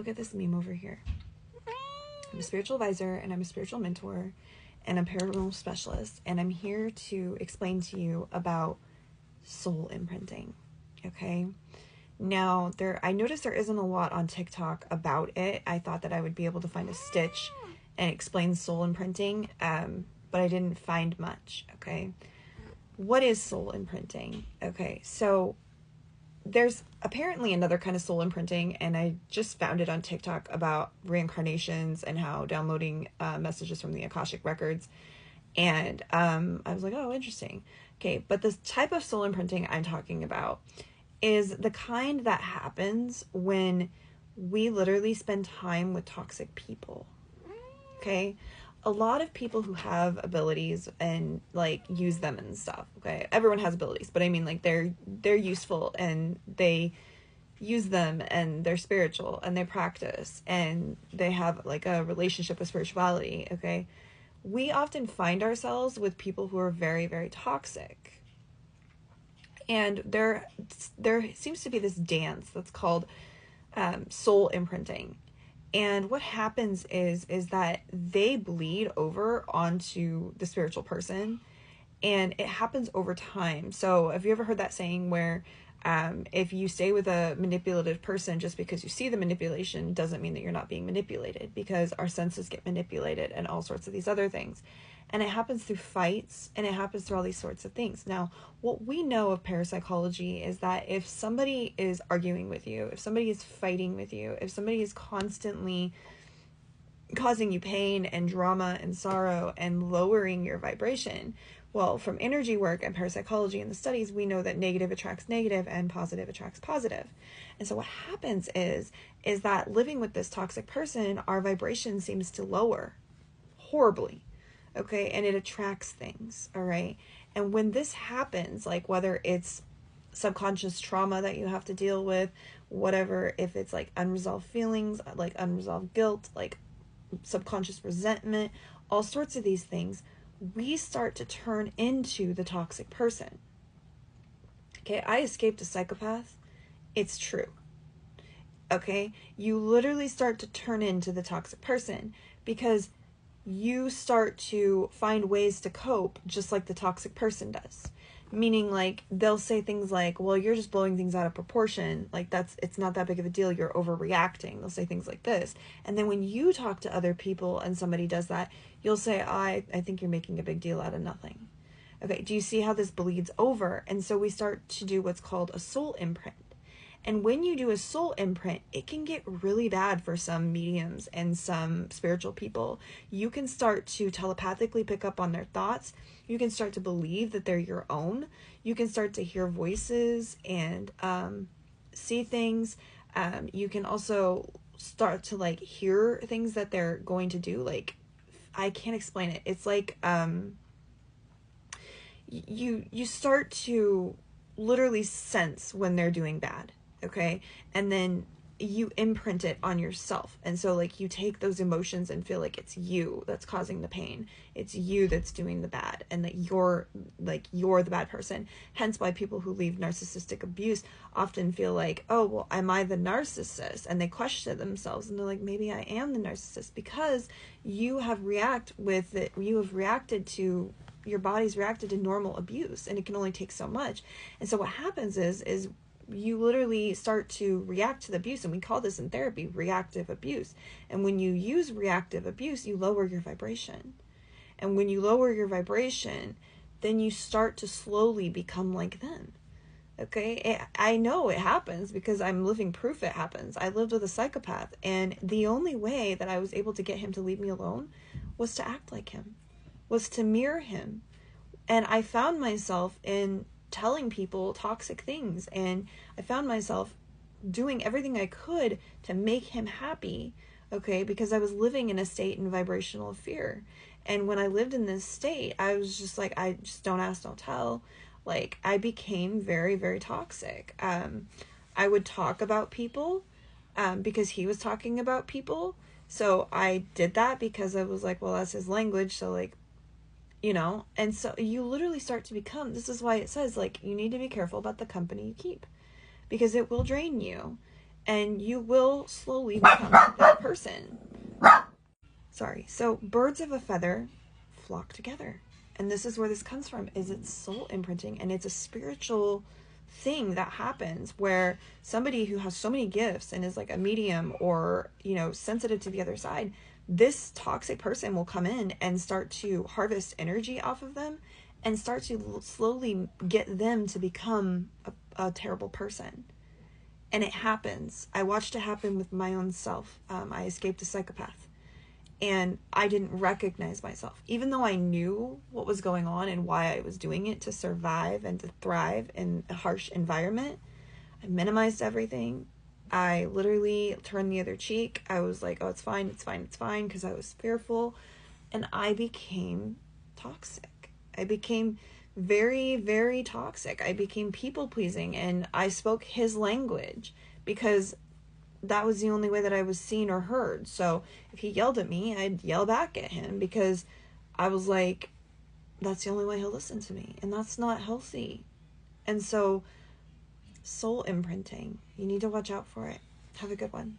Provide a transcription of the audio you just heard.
look at this meme over here. I'm a spiritual advisor and I'm a spiritual mentor and I'm a paranormal specialist, and I'm here to explain to you about soul imprinting. Okay. Now, I noticed there isn't a lot on TikTok about it. I thought that I would be able to find a stitch and explain soul imprinting, but I didn't find much. Okay. What is soul imprinting? Okay. So there's apparently another kind of soul imprinting, and I just found it on TikTok about reincarnations and how downloading messages from the Akashic records. And I was like, oh, interesting. Okay, but this type of soul imprinting I'm talking about is the kind that happens when we literally spend time with toxic people. Okay? A lot of people who have abilities and like use them and stuff. Okay? Everyone has abilities, but I mean like they're useful and they use them and they're spiritual and they practice and they have like a relationship with spirituality. Okay? We often find ourselves with people who are very, very toxic. And there seems to be this dance that's called soul imprinting. And what happens is that they bleed over onto the spiritual person, and it happens over time. So have you ever heard that saying where if you stay with a manipulative person, just because you see the manipulation doesn't mean that you're not being manipulated, because our senses get manipulated and all sorts of these other things. And it happens through fights, and it happens through all these sorts of things. Now, what we know of parapsychology is that if somebody is arguing with you, if somebody is fighting with you, if somebody is constantly causing you pain and drama and sorrow and lowering your vibration, well, from energy work and parapsychology and the studies, we know that negative attracts negative and positive attracts positive. And so what happens is that living with this toxic person, our vibration seems to lower horribly. Okay, and it attracts things, all right? And when this happens, like whether it's subconscious trauma that you have to deal with, whatever, if it's like unresolved feelings, like unresolved guilt, like subconscious resentment, all sorts of these things, we start to turn into the toxic person. Okay, I escaped a psychopath. It's true. Okay, you literally start to turn into the toxic person because you start to find ways to cope just like the toxic person does. Meaning, like, they'll say things like, well, you're just blowing things out of proportion. Like, it's not that big of a deal. You're overreacting. They'll say things like this. And then when you talk to other people and somebody does that, you'll say, I think you're making a big deal out of nothing. Okay, do you see how this bleeds over? And so we start to do what's called a soul imprint. And when you do a soul imprint, it can get really bad for some mediums and some spiritual people. You can start to telepathically pick up on their thoughts. You can start to believe that they're your own. You can start to hear voices and see things. You can also start to like hear things that they're going to do. Like, I can't explain it. It's like you start to literally sense when they're doing bad. Okay. And then you imprint it on yourself. And so like you take those emotions and feel like it's you that's causing the pain. It's you that's doing the bad, and that you're the bad person. Hence why people who leave narcissistic abuse often feel like, oh, well, am I the narcissist? And they question themselves and they're like, maybe I am the narcissist, because you have reacted to, your body's reacted to normal abuse, and it can only take so much. And so what happens is you literally start to react to the abuse, and we call this in therapy reactive abuse. And when you use reactive abuse, you lower your vibration. And when you lower your vibration, then you start to slowly become like them. Okay, I know it happens because I'm living proof it happens. I lived with a psychopath, and the only way that I was able to get him to leave me alone was to act like him, was to mirror him. And I found myself in telling people toxic things, and I found myself doing everything I could to make him happy, okay, because I was living in a state and vibrational of fear. And when I lived in this state, I was just like, I just don't ask, don't tell. Like, I became very, very toxic. I would talk about people because he was talking about people. So I did that because I was like, well, that's his language. So like, and so you literally start to become, this is why it says, like, you need to be careful about the company you keep, because it will drain you. and you will slowly become that person. Sorry. So birds of a feather flock together. And this is where this comes from, is it's soul imprinting, and it's a spiritual thing that happens where somebody who has so many gifts and is like a medium or, you know, sensitive to the other side, this toxic person will come in and start to harvest energy off of them and start to slowly get them to become a terrible person. And it happens. I watched it happen with my own self. I escaped a psychopath. And I didn't recognize myself. Even though I knew what was going on and why I was doing it, to survive and to thrive in a harsh environment, I minimized everything. I literally turned the other cheek. I was like, oh, it's fine, it's fine, it's fine, because I was fearful. And I became toxic. I became very, very toxic. I became people-pleasing, and I spoke his language because that was the only way that I was seen or heard. So if he yelled at me, I'd yell back at him because I was like, that's the only way he'll listen to me. And that's not healthy. And so soul imprinting, you need to watch out for it. Have a good one.